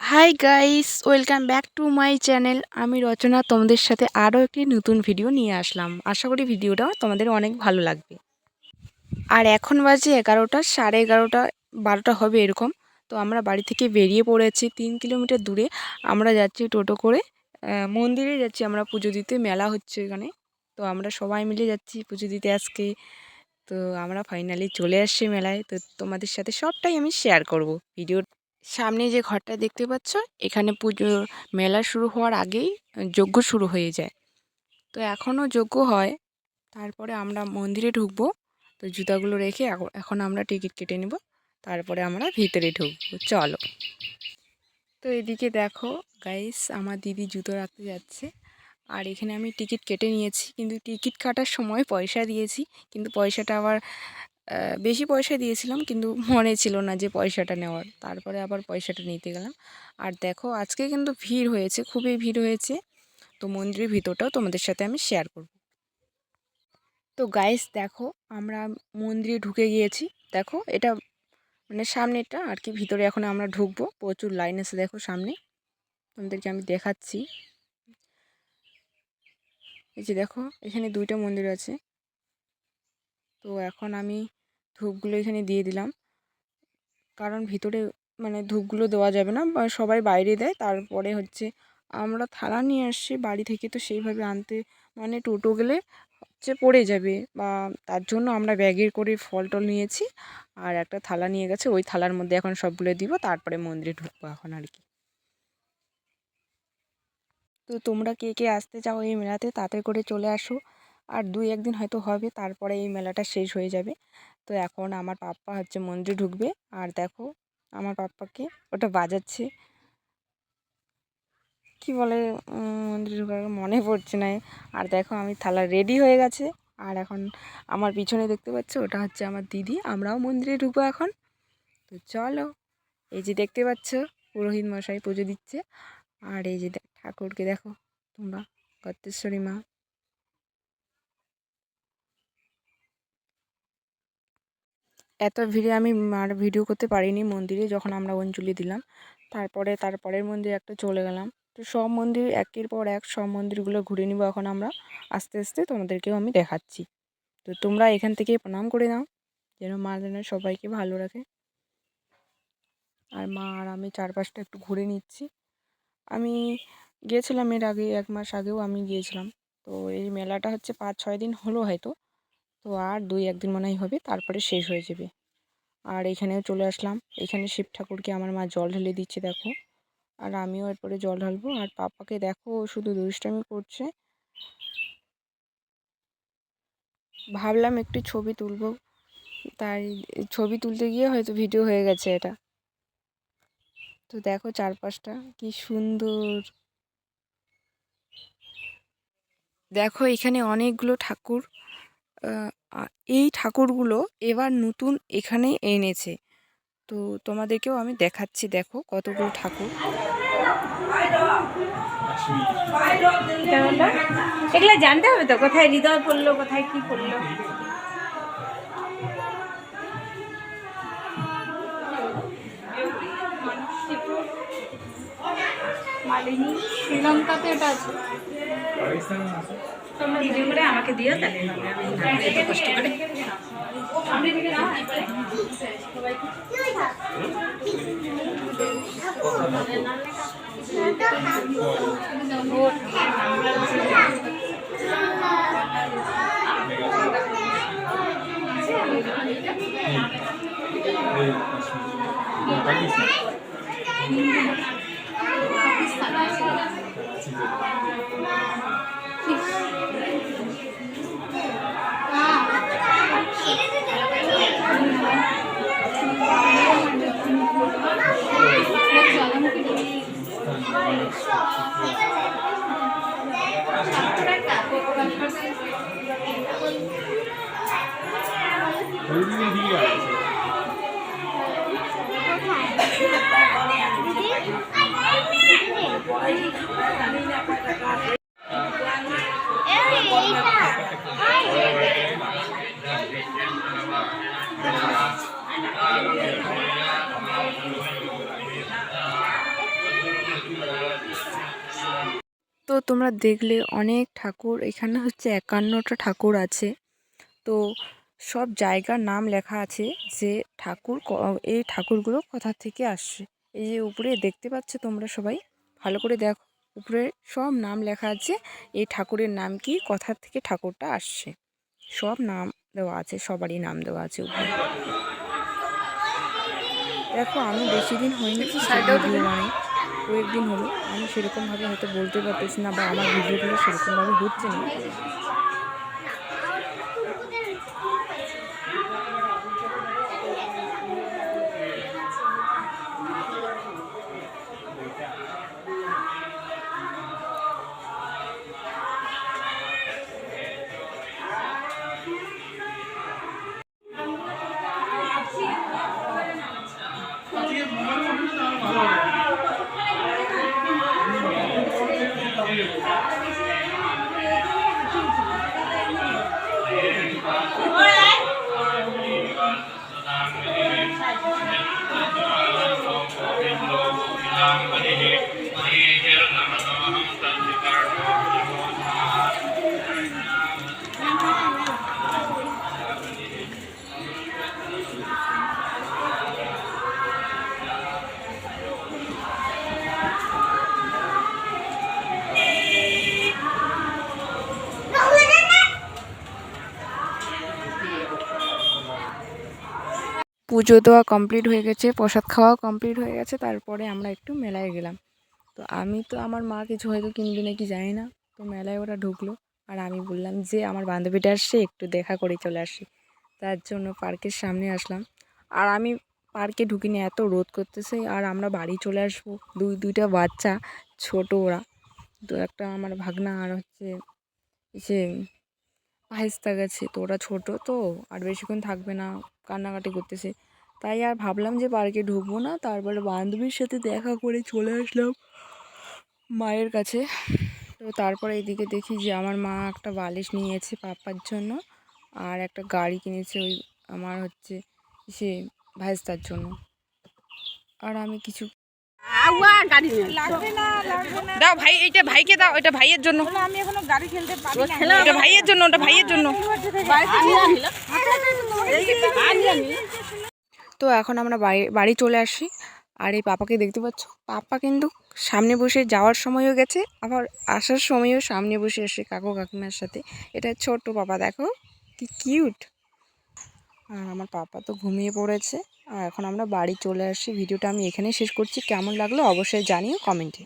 Hi guys, welcome back to my channel. আমি রচনা তোমাদের সাথে আরও একটি নতুন ভিডিও নিয়ে আসলাম। আশা করি ভিডিওটা তোমাদের অনেক ভালো লাগবে। আর এখন বাজে 11টা, সাড়ে 11টা 12টা হবে এরকম। তো আমরা বাড়ি থেকে বেরিয়ে পড়েছি 3 কিলোমিটার দূরে। আমরা যাচ্ছি টোটো করে, মন্দিরে যাচ্ছি আমরা পুজো দিতে। মেলা হচ্ছে এখানে, তো আমরা সবাই মিলে যাচ্ছি পুজো দিতে আজকে। তো আমরা ফাইনালি চলে আসছি মেলায়। তো তোমাদের সাথে সবটাই আমি শেয়ার করব ভিডিও। সামনে যে ঘরটা দেখতে পাচ্ছ, এখানে পুজো মেলা শুরু হওয়ার আগেই যজ্ঞ শুরু হয়ে যায়। তো এখনও যজ্ঞ হয়। তারপরে আমরা মন্দিরে ঢুকবো। তো জুতাগুলো রেখে এখন আমরা টিকিট কেটে নেব, তারপরে আমরা ভিতরে ঢুকবো। চলো। তো এদিকে দেখো গাইস, আমার দিদি জুতো রাখতে যাচ্ছে। আর এখানে আমি টিকিট কেটে নিয়েছি, কিন্তু টিকিট কাটার সময় পয়সা দিয়েছি, কিন্তু পয়সাটা আবার বেশি পয়সা দিয়েছিলাম, কিন্তু মনে ছিল না যে পয়সাটা নেওয়ার। তারপরে আবার পয়সাটা নিতে গেলাম। আর দেখো আজকে কিন্তু ভিড় হয়েছে, খুবই ভিড় হয়েছে। তো মন্দিরের ভিতরটাও তোমাদের সাথে আমি শেয়ার করব। তো গাইস দেখো, আমরা মন্দিরে ঢুকে গিয়েছি। দেখো এটা মানে সামনেটা আর কি, ভিতরে এখন আমরা ঢুকবো। প্রচুর লাইন আছে দেখো সামনে, তোমাদেরকে আমি দেখাচ্ছি। এই যে দেখো, এখানে দুইটা মন্দির আছে। তো এখন আমি ধূপগুলো এখানে দিয়ে দিলাম, কারণ ভিতরে মানে ধূপগুলো দেওয়া যাবে না, বা সবাই বাইরে দেয়। তারপরে হচ্ছে আমরা থালা নিয়ে আসছি বাড়ি থেকে, তো সেইভাবে আনতে মানে টোটো গেলে হচ্ছে পড়ে যাবে, বা তার জন্য আমরা ব্যাগের করে ফল টল নিয়েছি। আর একটা থালা নিয়ে গেছে, ওই থালার মধ্যে এখন সবগুলো দিব, তারপরে মন্দিরে ঢুকবো এখন আর কি। তো তোমরা কে কে আসতে চাও এই মেলাতে, তাড়াতাড়ি করে চলে আসো। আর 2-1 দিন হয়তো হবে, তারপরে এই মেলাটা শেষ হয়ে যাবে। তো এখন আমার পাপ্পা হচ্ছে মন্দিরে ঢুকবে। আর দেখো আমার পাপ্পাকে ওটা বাজাচ্ছে, কি বলে, মন্দিরে ঢোকার মনে পড়ছে না। আর দেখো আমি থালা রেডি হয়ে গেছে। আর এখন আমার পিছনে দেখতে পাচ্ছ, ওটা হচ্ছে আমার দিদি। আমরাও মন্দিরে ঢুকবো এখন। তো চলো। এই যে দেখতে পাচ্ছ, পুরোহিত মশাই পুজো দিচ্ছে। আর এই যে ঠাকুরকে দেখো তোমরা, গতেশ্বরী মা। এত ভিড়ে আমি আর ভিডিও করতে পারিনি মন্দিরে, যখন আমরা অঞ্জলি দিলাম। তারপরের মন্দিরে একটা চলে গেলাম। তো সব মন্দির একের পর এক সব মন্দিরগুলো ঘুরে নিব এখন আমরা আস্তে আস্তে, তোমাদেরকেও আমি দেখাচ্ছি। তো তোমরা এখান থেকে প্রণাম করে নাও, যেন মা যেন সবাইকে ভালো রাখে। আর মা আর আমি চারপাশটা একটু ঘুরে নিচ্ছি। আমি গিয়েছিলাম এর আগে, 1 মাস আগেও আমি গিয়েছিলাম। তো এই মেলাটা হচ্ছে 5-6 দিন হলো হয়তো। তো আর 2-1 দিন মনে হয় হবে, তারপরে শেষ হয়ে যাবে। আর এখানেও চলে আসলাম। এখানে শিব ঠাকুরকে আমার মা জল ঢেলে দিচ্ছে দেখো। আর আমিও এরপরে জল ঢালবো। আর পাপাকে দেখো, শুধু দুষ্টামি করছে। ভাবলাম একটু ছবি তুলবো, তাই ছবি তুলতে গিয়ে হয়তো ভিডিও হয়ে গেছে এটা। তো দেখো চারপাশটা কি সুন্দর। দেখো এখানে অনেকগুলো ঠাকুর। এই ঠাকুরগুলো এবার নতুন এখানে এনেছে। তো তোমাদেরকেও আমি দেখাচ্ছি, দেখো কতগুলো ঠাকুর। এগুলো জানতে হবে তো, কোথায় হৃদয় পড়লো, কোথায় কি পড়লো। মালিনী শ্রীলঙ্কাতে এটা আছে। তোমরা ভিডিও করে আমাকে দিও, তাহলে আমি এত কষ্ট করে তো তোমরা দেখলে অনেক ঠাকুর, এখানে হচ্ছে 51টা ঠাকুর আছে। তো সব জায়গার নাম লেখা আছে যে ঠাকুর এই ঠাকুরগুলো কোথা থেকে আসছে। এই যে উপরে দেখতে পাচ্ছ তোমরা সবাই ভালো করে দেখো, উপরে সব নাম লেখা আছে, এই ঠাকুরের নাম কি, কোথা থেকে ঠাকুরটা আসছে, সব নাম দেওয়া আছে, সবারই নাম দেওয়া আছে উপরে। দেখো আমি বেশি দিন হয়নি ভিডিও বানাই, কয়েকদিন হলো, আমি সেরকমভাবে হয়তো বলতে পারতেছি না বা আমার ভিডিওগুলো সেরকমভাবে হচ্ছে না। পুজো দেওয়া কমপ্লিট হয়ে গেছে, প্রসাদ খাওয়াও কমপ্লিট হয়ে গেছে, তারপরে আমরা একটু মেলায় গেলাম। তো আমি তো আমার মা কিছু হয়তো কিনবে নাকি জানি না, তো মেলায় ওরা ঢুকলো, আর আমি বললাম যে আমার বান্ধবীটা আসছে, একটু দেখা করে চলে আসি, তার জন্য পার্কের সামনে আসলাম। আর আমি পার্কে ঢুকিনি, এত রোদ করতেছে, আর আমরা বাড়ি চলে আসবো, দুইটা বাচ্চা ছোট ওরা, তো একটা আমার ভাগনা আর হচ্ছে সে ভাইস্তা গেছে, তো ওরা ছোটো তো আর বেশিক্ষণ থাকবে না, কান্নাকাটি করতেছে, তাই আর ভাবলাম যে পার্কে ঢুকবো না, তারপরে বান্ধবীর সাথে দেখা করে চলে আসলাম মায়ের কাছে। তো তারপরে এদিকে দেখি যে আমার মা একটা বালিশ নিয়েছে পাপার জন্য, আর একটা গাড়ি কিনেছে ওই আমার হচ্ছে সে ভাইস্তার জন্য। আর আমি কিছু দাও ভাই, এইটা ভাইকে দাও, এটা ভাইয়ের জন্য, আমি এখনো গাড়ি খেলতে পারি এটা ভাইয়ের জন্য, ওটা ভাইয়ের জন্য। তো এখন আমরা বাড়ি চলে আসি, আর এই পাপাকে দেখতে পাচ্ছ, পাপা কিন্তু সামনে বসে যাওয়ার সময়ও গেছে, আবার আসার সময়ও সামনে বসে আসে কাকু কাকিমার সাথে। এটা ছোট্ট পাপা, দেখো কি কিউট। আর আমার পাপা তো ঘুমিয়ে পড়েছে। আর এখন আমরা বাড়ি চলে আসি। ভিডিওটা আমি এখানেই শেষ করছি, কেমন লাগলো অবশ্যই জানিও কমেন্টে।